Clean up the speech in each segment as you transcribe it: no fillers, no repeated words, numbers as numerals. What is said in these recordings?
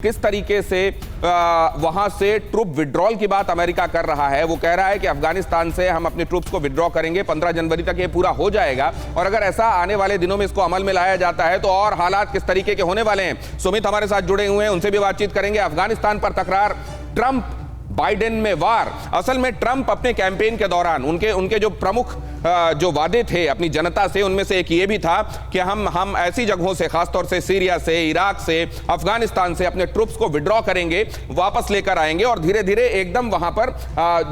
किस तरीके से वहां से ट्रूप विड्रॉल की बात अमेरिका कर रहा है। वो कह रहा है कि अफगानिस्तान से हम अपने ट्रूप्स को विड्रॉ करेंगे, 15 जनवरी तक ये पूरा हो जाएगा। और अगर ऐसा आने वाले दिनों में इसको अमल में लाया जाता है तो और हालात किस तरीके के होने वाले हैं। सुमित हमारे साथ जुड़े हुए हैं, उनसे भी बातचीत करेंगे। अफगानिस्तान पर तकरार, ट्रंप बाइडेन में वार। असल में ट्रंप अपने कैंपेन के दौरान उनके जो प्रमुख जो वादे थे अपनी जनता से, उनमें से एक ये भी था कि हम ऐसी जगहों से, खासतौर से सीरिया से, इराक से, अफगानिस्तान से अपने ट्रूप्स को विड्रॉ करेंगे, वापस लेकर आएंगे और धीरे धीरे एकदम वहां पर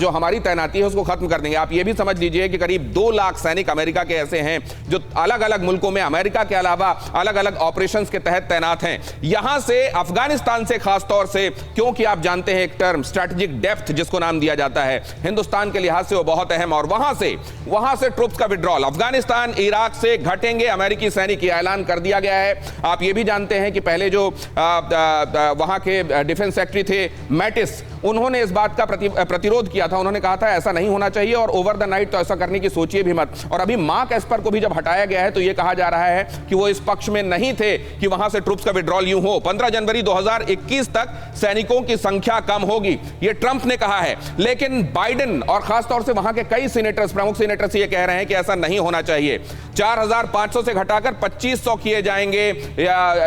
जो हमारी तैनाती है उसको खत्म कर देंगे। आप ये भी समझ लीजिए कि करीब 2 लाख सैनिक अमेरिका के ऐसे हैं जो अलग अलग मुल्कों में अमेरिका के अलावा अलग अलग ऑपरेशंस के तहत तैनात हैं। यहां से अफगानिस्तान से खासतौर से, क्योंकि आप जानते हैं एक टर्म स्ट्रेटेजिक डेप्थ जिसको नाम दिया जाता है, हिंदुस्तान के लिहाज से वो बहुत अहम। और वहां से ट्रूप्स का विड्रॉल अफगानिस्तान, इराक से घटेंगे अमेरिकी सैनिक, ये ऐलान कर दिया गया है। आप ये भी जानते हैं कि पहले जो वहां के डिफेंस सेक्रेटरी थे मैटिस, उन्होंने इस बात का प्रतिरोध किया था। उन्होंने कहा था ऐसा नहीं होना चाहिए और ओवर द नाइट तो ऐसा करने की सोचिए भी मत। और अभी मार्क एस्पर को भी जब हटाया गया है तो यह कहा जा रहा है कि वो इस पक्ष में नहीं थे कि वहां से ट्रूप्स का विड्रॉल यूं हो। 15 जनवरी 2021 तक सैनिकों की संख्या कम होगी, यह ट्रंप ने कहा है। लेकिन बाइडेन और खासतौर से वहां के कई सीनेटर्स, प्रमुख सीनेटर्स ये कह रहे हैं कि ऐसा नहीं होना चाहिए। 4500 से घटाकर 2500 किए जाएंगे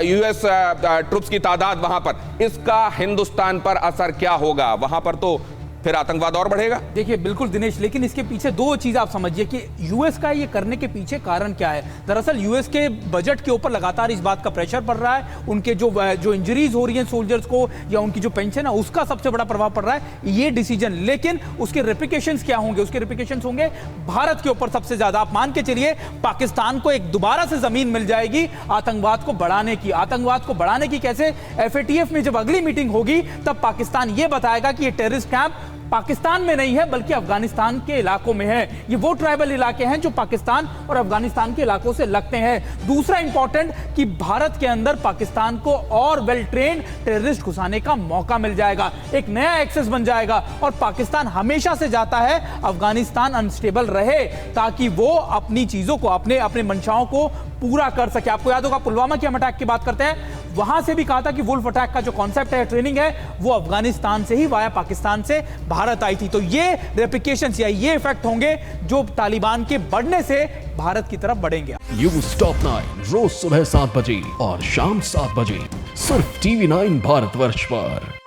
यूएस ट्रूप्स की तादाद वहां पर। इसका हिंदुस्तान पर असर क्या होगा? वहां पर तो फिर आतंकवाद और बढ़ेगा। देखिए बिल्कुल दिनेश, लेकिन इसके पीछे 2 चीज आप समझिए कि यूएस का ये करने के पीछे कारण क्या है। दरअसल यूएस के बजट के ऊपर लगातार इस बात का प्रेशर पड़ रहा है। उनके जो इंजरीज हो रही हैं सोल्जर्स को, या उनकी जो पेंशन है उसका सबसे बड़ा प्रभाव पड़ रहा है ये डिसीजन। लेकिन उसके रिप्लिकेशंस क्या होंगे? उसके रिप्लिकेशंस होंगे भारत के ऊपर सबसे ज्यादा। आप मान के चलिए पाकिस्तान को एक दोबारा से जमीन मिल जाएगी आतंकवाद को बढ़ाने की। आतंकवाद को बढ़ाने की कैसे? FATF में जब अगली मीटिंग होगी तब पाकिस्तान ये बताएगा कि ये टेररिस्ट कैंप पाकिस्तान में नहीं है बल्कि अफगानिस्तान के इलाकों में है। ये वो ट्राइबल इलाके हैं जो पाकिस्तान और अफगानिस्तान के इलाकों से लगते हैं। दूसरा इंपॉर्टेंट कि भारत के अंदर पाकिस्तान को और वेल ट्रेन्ड टेररिस्ट घुसाने का मौका मिल जाएगा, एक नया एक्सेस बन जाएगा। और पाकिस्तान हमेशा से जाता है अफगानिस्तान अनस्टेबल रहे ताकि वो अपनी चीजों को, अपने मंशाओं को पूरा कर सके। आपको याद होगा पुलवामा की हम अटैक की बात करते हैं, वहां से भी कहा था कि वुल्फ अटैक का जो कॉन्सेप्ट है, ट्रेनिंग है, वो अफगानिस्तान से ही वाया पाकिस्तान से भारत आई थी। तो ये रेप्लिकेशंस या ये इफेक्ट होंगे जो तालिबान के बढ़ने से भारत की तरफ बढ़ेंगे। न्यूज़ टॉप 9 रोज सुबह 7 बजे और शाम 7 बजे सिर्फ TV9 भारतवर्ष पर।